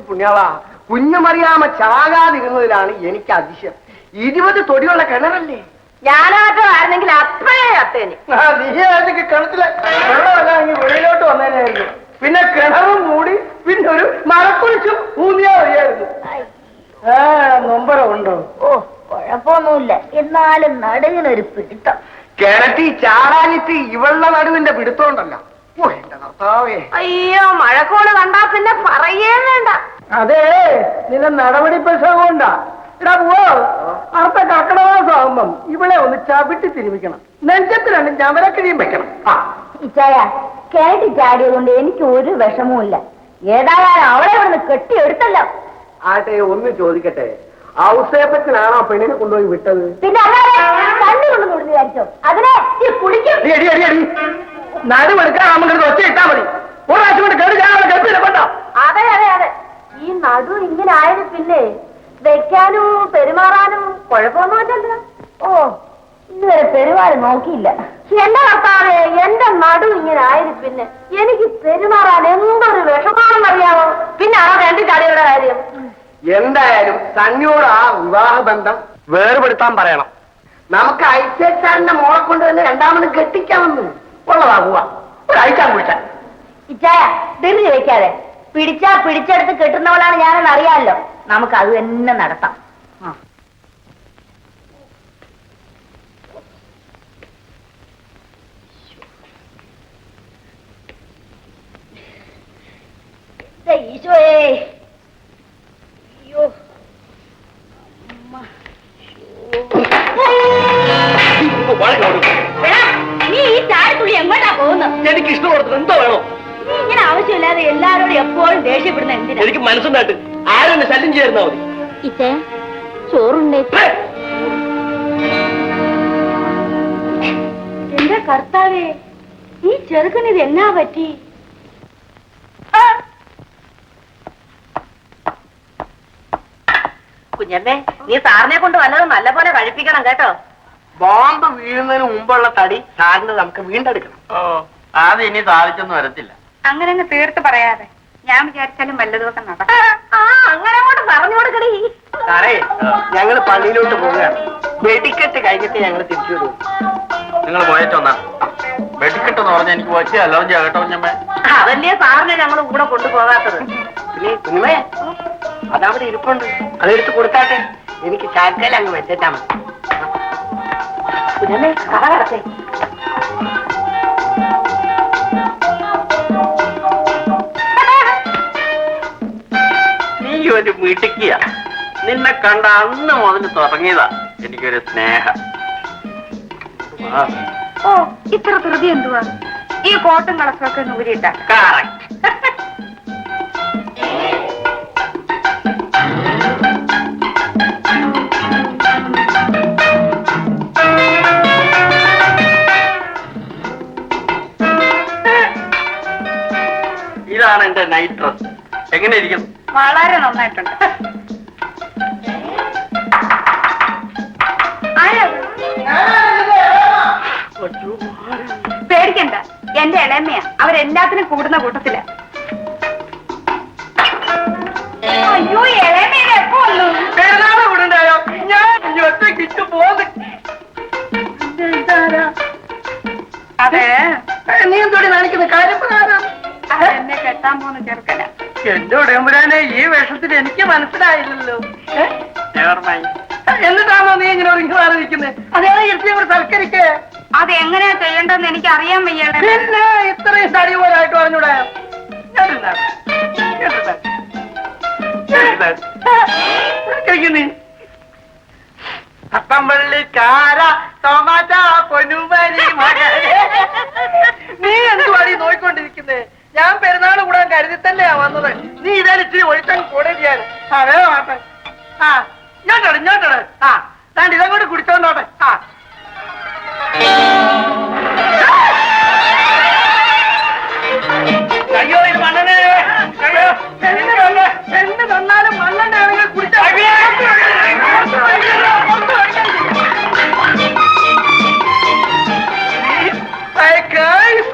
പുണ്യാളാ, കുഞ്ഞുമറിയാമ ചാകാതിരുന്നതിലാണ് എനിക്ക് അതിശയം. 20 തൊടിയുള്ള കിണറല്ലേ? ഞാനായിട്ടായിരുന്നെങ്കിൽ അത്രേ അത്തേന്. നീ ആണെങ്കിൽ കിണറ്റിലെ വെള്ളമല്ല വെളിയിലോട്ട് വന്നേനായിരുന്നു. പിന്നെ കിണറും മൂടി, പിന്നെ ഒരു മരക്കുറിച്ചും ഊന്നിയാ മതിയായിരുന്നു. നൊമ്പരമുണ്ടോ? ഓ, കുഴപ്പമൊന്നുമില്ല. എന്നാലും നടുവിനൊരു പിടുത്തം. കിണറ്റി ചാടാനിട്ട് ഇവളുടെ നടുവിന്റെ പിടുത്തോണ്ടല്ല. ഓ എന്റെ കർത്താവേ. അയ്യോ, മഴക്കോട് കണ്ടാ പിന്നെ പറയേ വേണ്ട. അതെ, നിന്റെ നടപടി പ്രശ്നം കൊണ്ടാ. ഇടാ പോവോ, അടുത്ത കർക്കിടമാസമാകുമ്പം ഇവളെ ഒന്ന് ചവിട്ടി തിരുമിക്കണം. നെഞ്ചത്ത് 2 ഞവരക്കിഴിയും വെക്കണം. ഇച്ചായ, കേട്ടി ചാടിയത് കൊണ്ട് എനിക്ക് ഒരു വിഷമവും. ഏതായാലും അവളെ ഇവിടുന്ന് കെട്ടിയെടുത്തല്ലോ. ആട്ടെ, ഒന്ന് ചോദിക്കട്ടെ, ഔസേപ്പച്ചനാണോ പെണ്ണിനെ കൊണ്ടുപോയി വിട്ടത്? പിന്നെ കണ്ണി കൊണ്ടു വിചാരിച്ചോ? അതിനെ കുളിക്കും. നടുവെടുക്കാൻ നമുക്ക് ഒച്ച ഇട്ടാ മതി. ഒരാഴ്ച കൊണ്ട് കേൾപ്പിനെ കൊണ്ടോ? അതെ അതെ അതെ, ഈ നടു ഇങ്ങനെ ആയത് പിന്നെ വെക്കാനും പെരുമാറാനും കുഴപ്പമൊന്നുമില്ലല്ലോ. ഓ, ഇതുവരെ പെരുമാറി നോക്കിയില്ല. എന്റെ കർത്താവേ, എന്റെ നടു ഇങ്ങനെ ആയത് പിന്നെ എനിക്ക് പെരുമാറാൻ എന്തൊരു വിഷമാണെന്നറിയാമോ? പിന്നെ ആ 2 ചാടികളുടെ കാര്യം. എന്തായാലും സണ്ണിയോട് ആ വിവാഹ ബന്ധം വേർപെടുത്താൻ പറയണം. നമുക്ക് ഐശ്വര്യാന്റെ മോളെ കൊണ്ട് തന്നെ 2ാമത് കെട്ടിക്കാമെന്ന് ഉള്ളതാകുക. ഒരാഴ്ച കുഴിച്ചാൽ ഇച്ചായ ധൃതി വെക്കാതെ. പിടിച്ചാ പിടിച്ചെടുത്ത് കെട്ടുന്നവളാണ് ഞാനെന്ന് അറിയാമല്ലോ. നമുക്ക് അത് തന്നെ നടത്താം. ഈശോയേ, അയ്യോ, നീ ഈ ചാടിത്തുള്ളി എങ്ങോട്ടാ പോകുന്നത്? എനിക്ക് ഇഷ്ടപ്പെടുന്നത് എന്തോ വേണോ? നീ ഇങ്ങനെ ആവശ്യമില്ലാതെ എല്ലാരോടും എപ്പോഴും ദേഷ്യപ്പെടുന്ന എന്തിനാ? എനിക്ക് മനസ്സുണ്ടായിട്ട് ആരെന്നെ ശല്യം ചെയ്യായിരുന്നാ മതി. ഇച്ചേ, ചോറുണ്ടേ? എന്റെ കർത്താവേ, ഈ ചെറുക്കന് ഇത് എന്നാ പറ്റി? കുഞ്ഞമ്മേ, നീ സാറിനെ കൊണ്ട് വല്ലതും നല്ല പോലെ കഴിപ്പിക്കണം കേട്ടോ. ബോംബ് വീഴുന്നതിന് മുമ്പുള്ള തടി സാറിന് നമുക്ക് വീണ്ടെടുക്കണം. അത് ഇനി സാധിച്ചൊന്നും വരത്തില്ല. അങ്ങനെ അങ്ങ് തീർത്ത് പറയാതെ. ഞാൻ വിചാരിച്ചാലും വല്ലതുമൊക്കെ നടക്കും. അങ്ങനെ അങ്ങോട്ട് പറഞ്ഞു കൊടുക്കണേ. സാറേ, ഞങ്ങൾ പള്ളിയിലോട്ട് പോവുകയാണ്. വെടിക്കെട്ട് കഴിഞ്ഞിട്ട് ഞങ്ങൾ തിരിച്ചു വരും. നിങ്ങൾ പോയിട്ട് വന്നാ. വെടിക്കെട്ടെന്ന് പറഞ്ഞാൽ എനിക്ക് വെച്ച് അലർജി ആകട്ടോ കുഞ്ഞമ്മേ. അതല്ലേ സാറിനെ ഞങ്ങൾ കൂടെ കൊണ്ടുപോകാത്തത്. പിന്നെ കുഞ്ഞമ്മേ, അതവിടെ ഇരിപ്പുണ്ട്, അതെടുത്ത് കൊടുത്താട്ടെ. എനിക്ക് ചാക്കയിൽ അങ്ങ് വെച്ചാ മതി. കുഞ്ഞമ്മേ, കഥ കടത്തേ. നീ ഒരു മിടുക്കിയ. നിന്നെ കണ്ട അന്ന് മുതൽ തുടങ്ങിയതാ എനിക്കൊരു സ്നേഹം. ഓ, ഇത്ര ധൃതി എന്തുവാ? ഈ കോട്ടും കളസൊക്കെ നൂരിട്ട. കറക്റ്റ്. ഇതാണ് എന്റെ നൈറ്റ് ഡ്രസ്. എങ്ങനെ ഇരിക്കുന്നു? വളരെ നന്നായിട്ടുണ്ട്. പേടിക്കണ്ട, എന്റെ ഇളയമ്മയാ. അവരെല്ലാത്തിനും കൂടുന്ന കൂട്ടത്തില്. അയ്യോ, ഇളയമ്മയുടെ എപ്പോ വന്നു? വിടണ്ടായോ? ഞാൻ ഒറ്റയ്ക്ക് പോന്ന്. അതെ, നീ എന്തോടി കാണിക്കുന്ന കാര്യപ്രകാരം എന്നെ കെട്ടാൻ പോകുന്ന ചെറുക്കന. എന്റെ ഉടമ്പുരാനെ, ഈ വേഷത്തിൽ എനിക്ക് മനസ്സിലായില്ലല്ലോ. എന്നിട്ടാണോ നീ ഇങ്ങനെ ഒരുങ്ങി മാറിയിരിക്കുന്നത്? അതേ ഇറച്ചിയും കൂടെ സൽക്കരിക്കേ. അത് എങ്ങനെയാ ചെയ്യേണ്ടതെന്ന് എനിക്ക് അറിയാൻ വയ്യടെ. പിന്നെ ഇത്രയും തടി പോലായിട്ട് പറഞ്ഞൂടെ? നീ പത്തമ്പള്ളിക്കാര നീ എന്തുവാണ് ഈ നോയിക്കൊണ്ടിരിക്കുന്നത്? ഞാൻ പെരുന്നാൾ കൂടാൻ കരുതി തന്നെയാ വന്നത്. നീ ഇതായാലും ഇച്ചിരി ഒഴിച്ചങ്ങ് കൂടെ ചെയ്യാൻ. അതേ മാട്ടെ. ആ, ഇങ്ങോട്ടോടെ ഇങ്ങോട്ടോടെ. ആ, താണ്ട് ഇതങ്ങോട്ട് കുടിച്ചോണ്ടോട്ടെ. ആ, അയ്യോ, ഇത് മണ്ണനെ. എന്ത് തന്നാലും മണ്ണെണ്ണ കുടിച്ച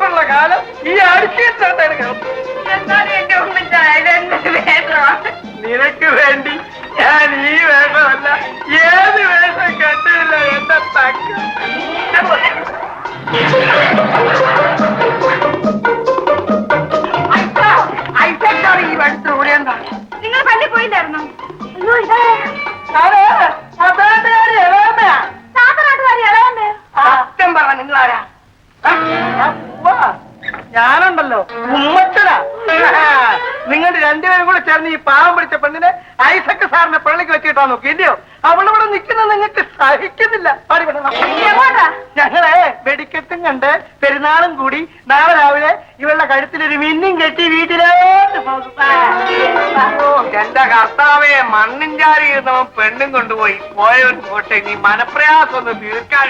ഉള്ള കാലം ഈ അടിച്ചിട്ടാണ്. എന്നാലും എന്റെ ഉമ്മ നിനക്ക് വേണ്ടി ഞാൻ ഈ വേഷമല്ല ഏത് വേഷം കണ്ടില്ല എന്റെ തക്ക. ഐസക്കാണ് ഈ വഴുത്ത് ഓടിയെന്താ? നിങ്ങൾ പള്ളി പോയില്ലായിരുന്നു? അയ്യോ ഇതാ അതെ അതാട്ടുകാരി ഇളവമ്മയാ. സാത്തനാട്ടുകാരി ഇളവമ്മേ. സത്യം പറഞ്ഞ നിങ്ങളാരാ? ഞാനുണ്ടല്ലോ ഉമ്മച്ചനാ. നിങ്ങൾ രണ്ടുപേരും കൂടെ ചേർന്ന് ഈ പാവം പിടിച്ച പെണ്ണിനെ ഐസക്ക് സാറിന്റെ പള്ളിക്ക് വെച്ചിട്ടാ നോക്കി ഇല്ലയോ? അവളിവിടെ നിൽക്കുന്നത് നിങ്ങൾക്ക് സഹിക്കുന്നില്ല. ഞങ്ങളെ വെടിക്കെട്ടും കണ്ട് പെരുന്നാളും കൂടി നാളെ രാവിലെ ഇവളുടെ കഴുത്തിലൊരു മിന്നും കെട്ടി വീട്ടിലോട്ട് പോകും. എന്റെ കർത്താവെ, മണ്ണും ചാരി ഇരുന്നവൻ പെണ്ണും കൊണ്ടുപോയി പോയവൻ പോട്ടെ, നീ മനപ്രയാസം ഒന്ന് തീർക്കാൻ.